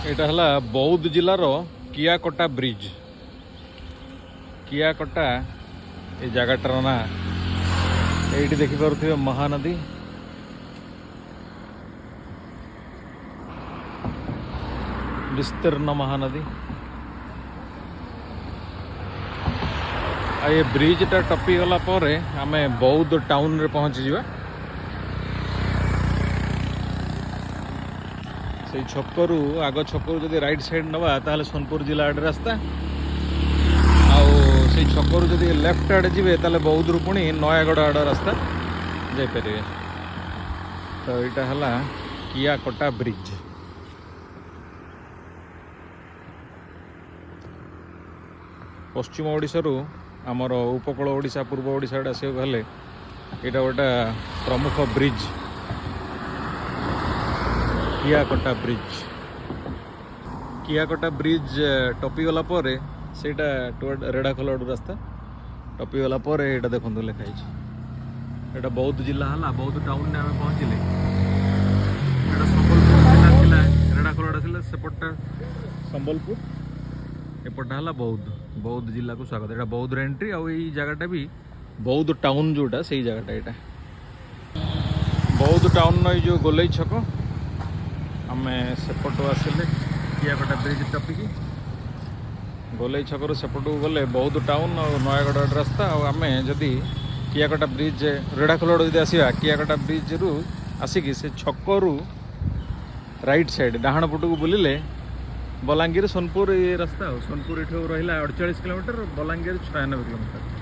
एटा हला बौद्ध जिलार कियाकटा ब्रिज। कियाकटा ये जगटार ना ये देखिपे महानदी विस्तीर्ण महानदी। आ ये ब्रिजटा टपी गला पर आमे बौद्ध टाउन रे पहुँची जावा। से छकरू आग छकरू जदि राइट साइड नवा ताले सोनपुर जिला आड़े रास्ता आउ से छकरू जदि लेफ्ट आड़े जीवे ताले बौद्ध रु पुणी नयागढ़ आड़ रास्ता जापर। तो यहाँ हला कियाकटा ब्रिज। पश्चिम ओडिशा रु आमर उपकूल ओडिशा पूर्व ओडिशा आड़े आसो गले यहाँ गोटे प्रमुख ब्रिज कियाकटा ब्रिज। कियाकटा ब्रिज टपी गला पर सेटा रेड़ाखोल रास्ता टपी गला पर यहाँ देखो लिखाई यहाँ बौद्ध जिला है बौद्ध टाउन में आम पहुँचले। संबलपुर जिला रेड़ाखोल सेपटा संबलपुर एपटा है बौद्ध बौद्ध जिला को स्वागत। यहाँ बौद्ध एंट्री आउ जगटा भी बौद्ध टाउन जोटा से जगटा यहाँ बौद्ध टाउन जो गोलई छक आम सेपटू आसिले कियाकटा ब्रिज टपिकी गोलई छकरू सेपटू गले बौद्ध टाउन और नयागढ़ रास्ता। आम जदि कियाकटा ब्रिज रेड़ाखोल जब आसवा कियाकटा ब्रिज रु आसिकी से छकरू राइट साइड डाहाण पटू को बुलिले बलांगीर सोनपुर ये रास्ता सोनपुर ये रहा 48 किलोमीटर बलांगीर 96 किलोमीटर।